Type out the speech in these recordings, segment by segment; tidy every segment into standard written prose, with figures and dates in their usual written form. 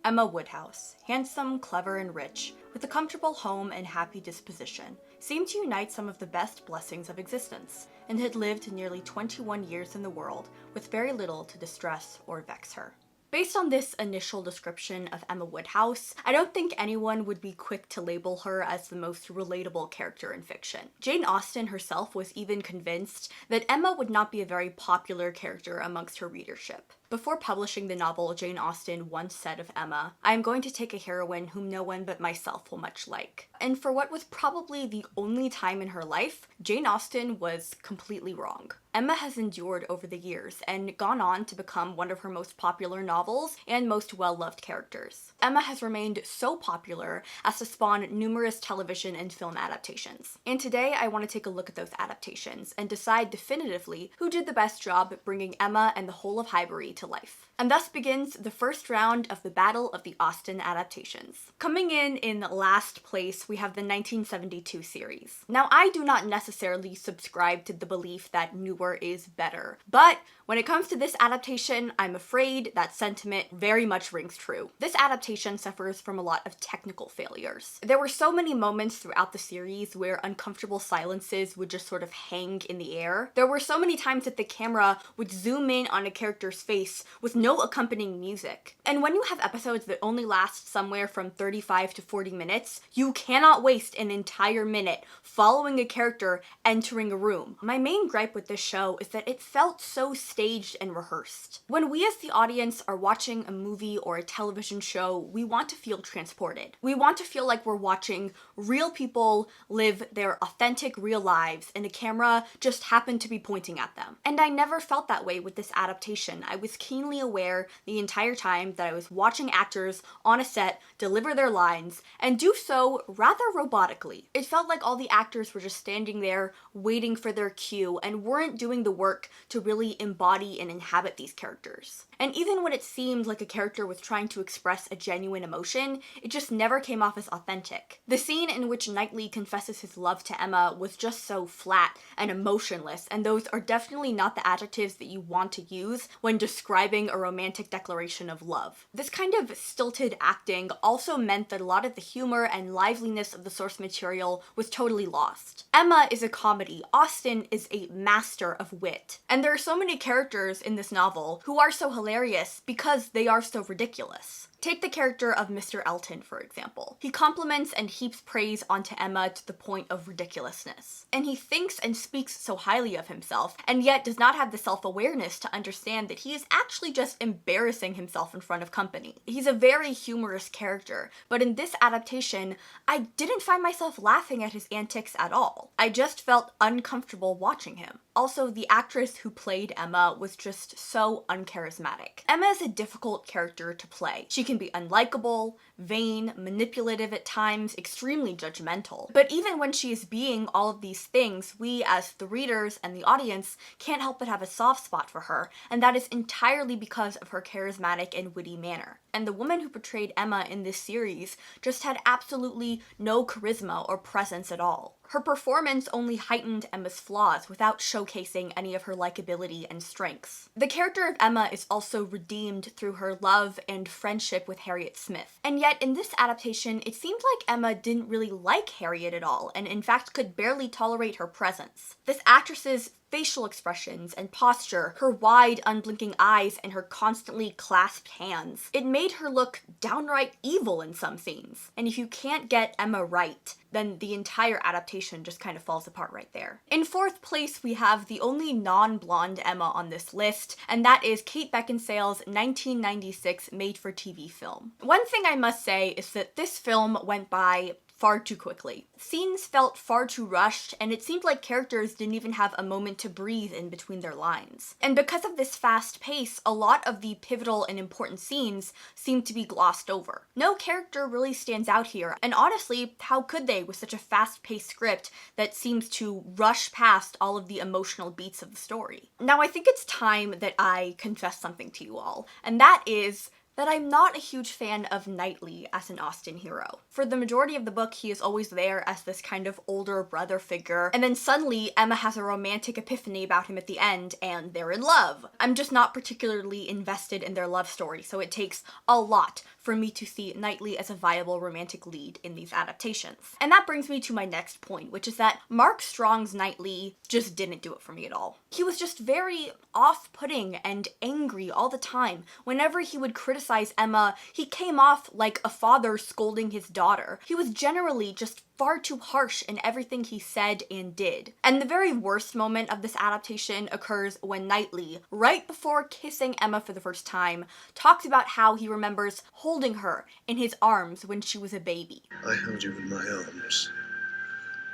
Emma Woodhouse, handsome, clever, and rich, with a comfortable home and happy disposition, seemed to unite some of the best blessings of existence, and had lived nearly 21 years in the world with very little to distress or vex her. Based on this initial description of Emma Woodhouse, I don't think anyone would be quick to label her as the most relatable character in fiction. Jane Austen herself was even convinced that Emma would not be a very popular character amongst her readership. Before publishing the novel, Jane Austen once said of Emma, "I am going to take a heroine whom no one but myself will much like." And for what was probably the only time in her life, Jane Austen was completely wrong. Emma has endured over the years and gone on to become one of her most popular novels and most well-loved characters. Emma has remained so popular as to spawn numerous television and film adaptations. And today I want to take a look at those adaptations and decide definitively who did the best job at bringing Emma and the whole of Highbury to life. And thus begins the first round of the Battle of the Austen Adaptations. Coming in last place, we have the 1972 series. Now, I do not necessarily subscribe to the belief that newer is better, but when it comes to this adaptation, I'm afraid that sentiment very much rings true. This adaptation suffers from a lot of technical failures. There were so many moments throughout the series where uncomfortable silences would just sort of hang in the air. There were so many times that the camera would zoom in on a character's face with no accompanying music. And when you have episodes that only last somewhere from 35 to 40 minutes, you cannot waste an entire minute following a character entering a room. My main gripe with this show is that it felt so staged and rehearsed. When we as the audience are watching a movie or a television show, we want to feel transported. We want to feel like we're watching real people live their authentic real lives and a camera just happened to be pointing at them. And I never felt that way with this adaptation. I was keenly aware the entire time that I was watching actors on a set deliver their lines and do so rather robotically. It felt like all the actors were just standing there waiting for their cue and weren't doing the work to really embody and inhabit these characters. And even when it seemed like a character was trying to express a genuine emotion, it just never came off as authentic. The scene in which Knightley confesses his love to Emma was just so flat and emotionless, and those are definitely not the adjectives that you want to use when describing a romantic declaration of love. This kind of stilted acting also meant that a lot of the humor and liveliness of the source material was totally lost. Emma is a comedy. Austen is a master of wit. And there are so many characters in this novel who are so hilarious because they are so ridiculous. Take the character of Mr. Elton, for example. He compliments and heaps praise onto Emma to the point of ridiculousness. And he thinks and speaks so highly of himself, and yet does not have the self-awareness to understand that he is actually just embarrassing himself in front of company. He's a very humorous character, but in this adaptation, I didn't find myself laughing at his antics at all. I just felt uncomfortable watching him. Also, the actress who played Emma was just so uncharismatic. Emma is a difficult character to play. She can be unlikable, vain, manipulative at times, extremely judgmental. But even when she is being all of these things, we as the readers and the audience can't help but have a soft spot for her, and that is entirely because of her charismatic and witty manner. And the woman who portrayed Emma in this series just had absolutely no charisma or presence at all. Her performance only heightened Emma's flaws without showcasing any of her likability and strengths. The character of Emma is also redeemed through her love and friendship with Harriet Smith. And yet in this adaptation, it seemed like Emma didn't really like Harriet at all, and in fact could barely tolerate her presence. This actress's facial expressions and posture, her wide, unblinking eyes, and her constantly clasped hands. It made her look downright evil in some scenes. And if you can't get Emma right, then the entire adaptation just kind of falls apart right there. In fourth place, we have the only non-blonde Emma on this list, and that is Kate Beckinsale's 1996 made-for-TV film. One thing I must say is that this film went by far too quickly. Scenes felt far too rushed, and it seemed like characters didn't even have a moment to breathe in between their lines. And because of this fast pace, a lot of the pivotal and important scenes seem to be glossed over. No character really stands out here, and honestly, how could they with such a fast-paced script that seems to rush past all of the emotional beats of the story? Now, I think it's time that I confess something to you all, and that is that I'm not a huge fan of Knightley as an Austen hero. For the majority of the book, he is always there as this kind of older brother figure, and then suddenly Emma has a romantic epiphany about him at the end, and they're in love. I'm just not particularly invested in their love story, so it takes a lot for me to see Knightley as a viable romantic lead in these adaptations. And that brings me to my next point, which is that Mark Strong's Knightley just didn't do it for me at all. He was just very off-putting and angry all the time. Whenever he would criticize Emma, he came off like a father scolding his daughter. He was generally just far too harsh in everything he said and did. And the very worst moment of this adaptation occurs when Knightley, right before kissing Emma for the first time, talks about how he remembers holding her in his arms when she was a baby. I held you in my arms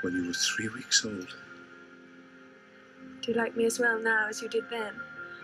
when you were 3 weeks old. Do you like me as well now as you did then?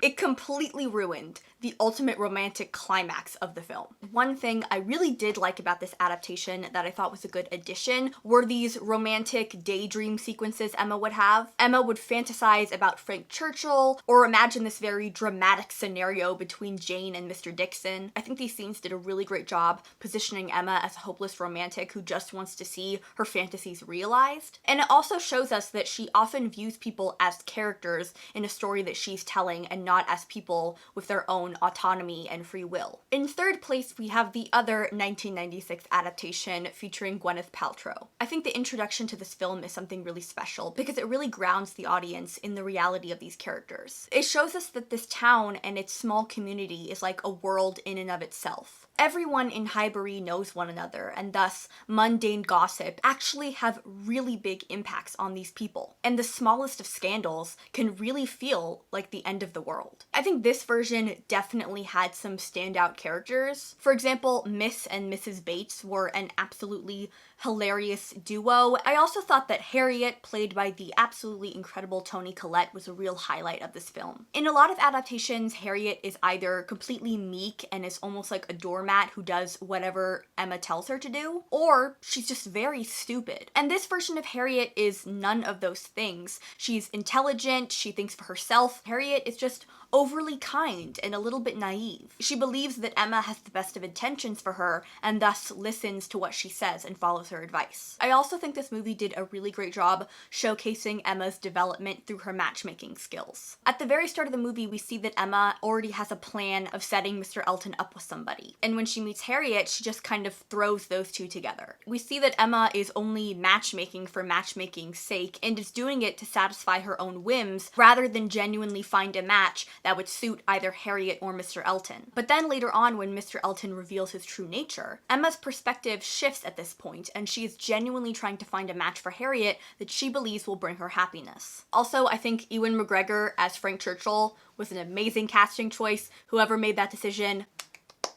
It completely ruined the ultimate romantic climax of the film. One thing I really did like about this adaptation that I thought was a good addition were these romantic daydream sequences Emma would have. Emma would fantasize about Frank Churchill or imagine this very dramatic scenario between Jane and Mr. Dixon. I think these scenes did a really great job positioning Emma as a hopeless romantic who just wants to see her fantasies realized. And it also shows us that she often views people as characters in a story that she's telling and not as people with their own autonomy and free will. In third place, we have the other 1996 adaptation featuring Gwyneth Paltrow. I think the introduction to this film is something really special because it really grounds the audience in the reality of these characters. It shows us that this town and its small community is like a world in and of itself. Everyone in Highbury knows one another, and thus mundane gossip actually have really big impacts on these people. And the smallest of scandals can really feel like the end of the world. I think this version definitely had some standout characters. For example, Miss and Mrs. Bates were an absolutely hilarious duo. I also thought that Harriet, played by the absolutely incredible Toni Collette, was a real highlight of this film. In a lot of adaptations, Harriet is either completely meek and is almost like a doormat who does whatever Emma tells her to do, or she's just very stupid. And this version of Harriet is none of those things. She's intelligent, she thinks for herself. Harriet is just overly kind and a little bit naive. She believes that Emma has the best of intentions for her and thus listens to what she says and follows her advice. I also think this movie did a really great job showcasing Emma's development through her matchmaking skills. At the very start of the movie, we see that Emma already has a plan of setting Mr. Elton up with somebody. And when she meets Harriet, she just kind of throws those two together. We see that Emma is only matchmaking for matchmaking's sake and is doing it to satisfy her own whims rather than genuinely find a match that would suit either Harriet or Mr. Elton. But then later on, when Mr. Elton reveals his true nature, Emma's perspective shifts at this point, and she is genuinely trying to find a match for Harriet that she believes will bring her happiness. Also, I think Ewan McGregor as Frank Churchill was an amazing casting choice. Whoever made that decision,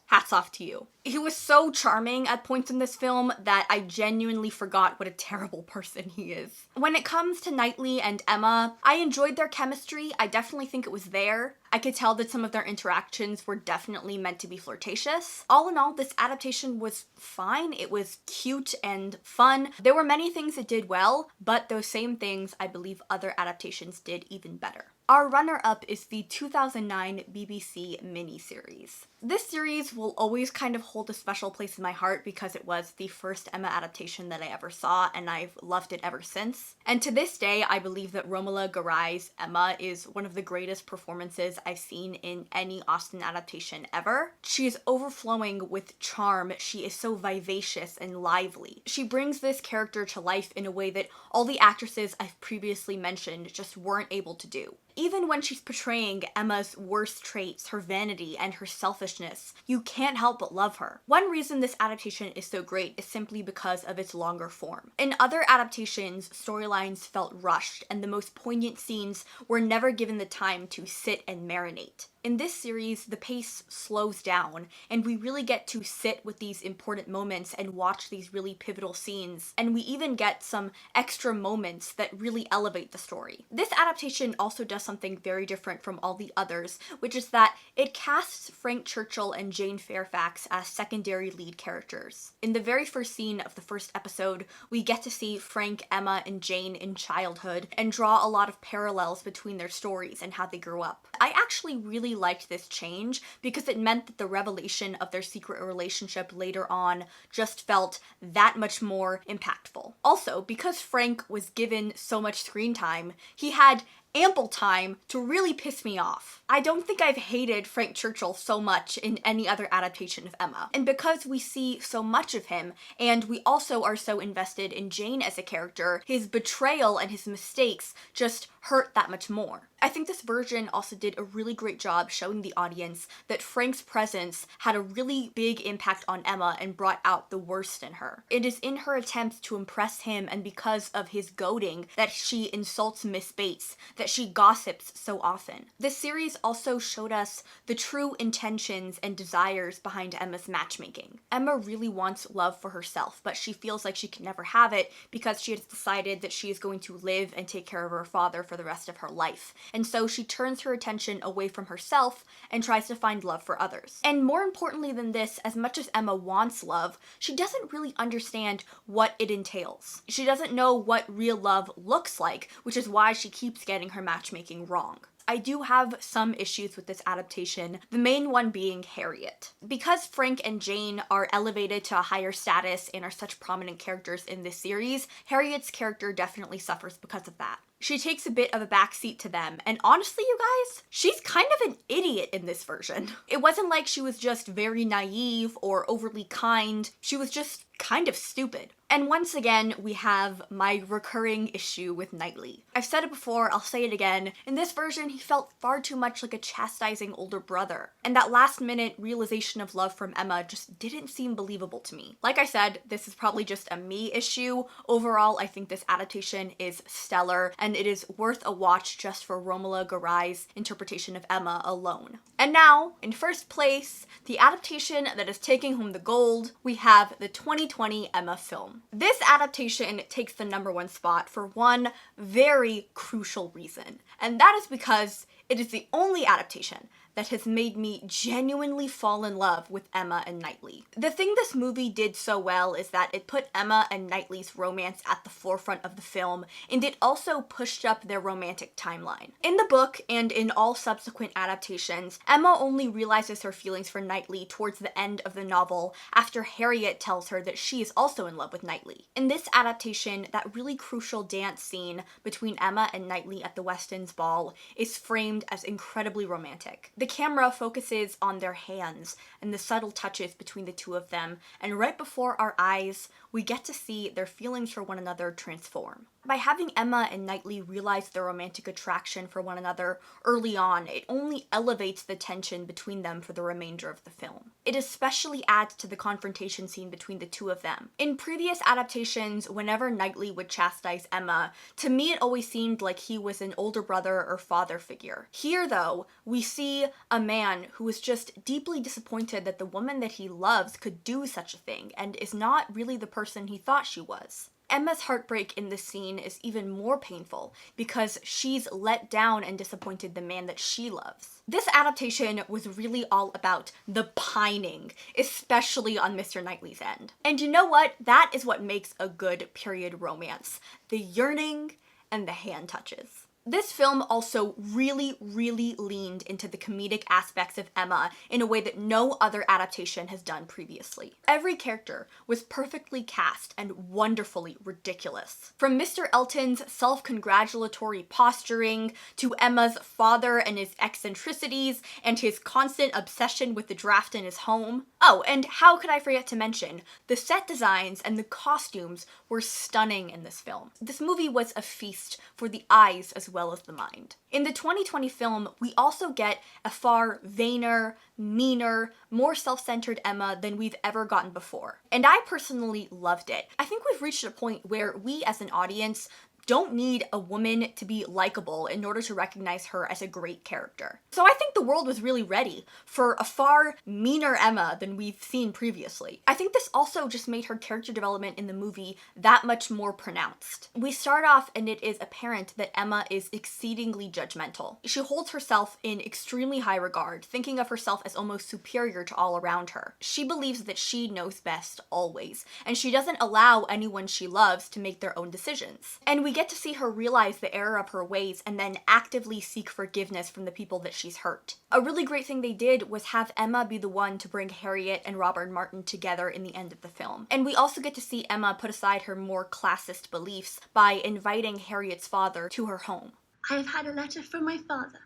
hats off to you. He was so charming at points in this film that I genuinely forgot what a terrible person he is. When it comes to Knightley and Emma, I enjoyed their chemistry. I definitely think it was there. I could tell that some of their interactions were definitely meant to be flirtatious. All in all, this adaptation was fine. It was cute and fun. There were many things it did well, but those same things I believe other adaptations did even better. Our runner-up is the 2009 BBC miniseries. This series will always kind of hold a special place in my heart because it was the first Emma adaptation that I ever saw, and I've loved it ever since. And to this day, I believe that Romola Garai's Emma is one of the greatest performances I've seen in any Austen adaptation ever. She is overflowing with charm. She is so vivacious and lively. She brings this character to life in a way that all the actresses I've previously mentioned just weren't able to do. Even when she's portraying Emma's worst traits, her vanity and her selfishness, you can't help but love her. One reason this adaptation is so great is simply because of its longer form. In other adaptations, storylines felt rushed and the most poignant scenes were never given the time to sit and marinate. In this series, the pace slows down, and we really get to sit with these important moments and watch these really pivotal scenes, and we even get some extra moments that really elevate the story. This adaptation also does something very different from all the others, which is that it casts Frank Churchill and Jane Fairfax as secondary lead characters. In the very first scene of the first episode, we get to see Frank, Emma, and Jane in childhood and draw a lot of parallels between their stories and how they grew up. I actually really liked this change because it meant that the revelation of their secret relationship later on just felt that much more impactful. Also, because Frank was given so much screen time, he had ample time to really piss me off. I don't think I've hated Frank Churchill so much in any other adaptation of Emma. And because we see so much of him, and we also are so invested in Jane as a character, his betrayal and his mistakes just hurt that much more. I think this version also did a really great job showing the audience that Frank's presence had a really big impact on Emma and brought out the worst in her. It is in her attempt to impress him and because of his goading that she insults Miss Bates, that she gossips so often. This series also showed us the true intentions and desires behind Emma's matchmaking. Emma really wants love for herself, but she feels like she can never have it because she has decided that she is going to live and take care of her father for the rest of her life. And so she turns her attention away from herself and tries to find love for others. And more importantly than this, as much as Emma wants love, she doesn't really understand what it entails. She doesn't know what real love looks like, which is why she keeps getting her matchmaking wrong. I do have some issues with this adaptation, the main one being Harriet. Because Frank and Jane are elevated to a higher status and are such prominent characters in this series, Harriet's character definitely suffers because of that. She takes a bit of a backseat to them, and honestly, you guys, she's kind of an idiot in this version. It wasn't like she was just very naive or overly kind, she was just kind of stupid. And once again, we have my recurring issue with Knightley. I've said it before, I'll say it again. In this version, he felt far too much like a chastising older brother. And that last minute realization of love from Emma just didn't seem believable to me. Like I said, this is probably just a me issue. Overall, I think this adaptation is stellar, and it is worth a watch just for Romola Garai's interpretation of Emma alone. And now, in first place, the adaptation that is taking home the gold, we have the 2020 Emma film. This adaptation takes the #1 spot for one very crucial reason, and that is because it is the only adaptation that has made me genuinely fall in love with Emma and Knightley. The thing this movie did so well is that it put Emma and Knightley's romance at the forefront of the film, and it also pushed up their romantic timeline. In the book, and in all subsequent adaptations, Emma only realizes her feelings for Knightley towards the end of the novel after Harriet tells her that she is also in love with Knightley. In this adaptation, that really crucial dance scene between Emma and Knightley at the Weston's ball is framed as incredibly romantic. The camera focuses on their hands and the subtle touches between the two of them, and right before our eyes, we get to see their feelings for one another transform. By having Emma and Knightley realize their romantic attraction for one another early on, it only elevates the tension between them for the remainder of the film. It especially adds to the confrontation scene between the two of them. In previous adaptations, whenever Knightley would chastise Emma, to me it always seemed like he was an older brother or father figure. Here, though, we see a man who is just deeply disappointed that the woman that he loves could do such a thing, and is not really the person he thought she was. Emma's heartbreak in this scene is even more painful because she's let down and disappointed the man that she loves. This adaptation was really all about the pining, especially on Mr. Knightley's end. And you know what? That is what makes a good period romance. The yearning and the hand touches. This film also really leaned into the comedic aspects of Emma in a way that no other adaptation has done previously. Every character was perfectly cast and wonderfully ridiculous. From Mr. Elton's self-congratulatory posturing, to Emma's father and his eccentricities, and his constant obsession with the draft in his home. Oh, and how could I forget to mention, the set designs and the costumes were stunning in this film. This movie was a feast for the eyes as well as the mind. In the 2020 film, we also get a far vainer, meaner, more self-centered Emma than we've ever gotten before. And I personally loved it. I think we've reached a point where we as an audience don't need a woman to be likable in order to recognize her as a great character. So I think the world was really ready for a far meaner Emma than we've seen previously. I think this also just made her character development in the movie that much more pronounced. We start off and it is apparent that Emma is exceedingly judgmental. She holds herself in extremely high regard, thinking of herself as almost superior to all around her. She believes that she knows best always, and she doesn't allow anyone she loves to make their own decisions. And we get to see her realize the error of her ways and then actively seek forgiveness from the people that she's hurt. A really great thing they did was have Emma be the one to bring Harriet and Robert Martin together in the end of the film. And we also get to see Emma put aside her more classist beliefs by inviting Harriet's father to her home. I have had a letter from my father.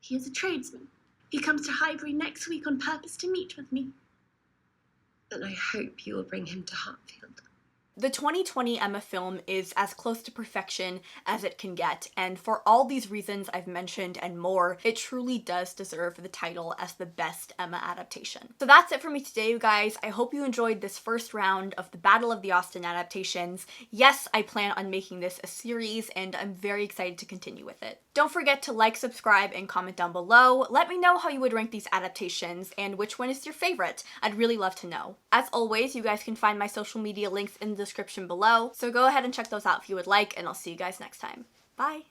He is a tradesman. He comes to Highbury next week on purpose to meet with me. Then I hope you will bring him to Hartfield. The 2020 Emma film is as close to perfection as it can get, and for all these reasons I've mentioned and more, it truly does deserve the title as the best Emma adaptation. So that's it for me today, you guys. I hope you enjoyed this first round of the Battle of the Austen adaptations. Yes, I plan on making this a series, and I'm very excited to continue with it. Don't forget to like, subscribe, and comment down below. Let me know how you would rank these adaptations and which one is your favorite. I'd really love to know. As always, you guys can find my social media links in the description below, so go ahead and check those out if you would like, and I'll see you guys next time. Bye!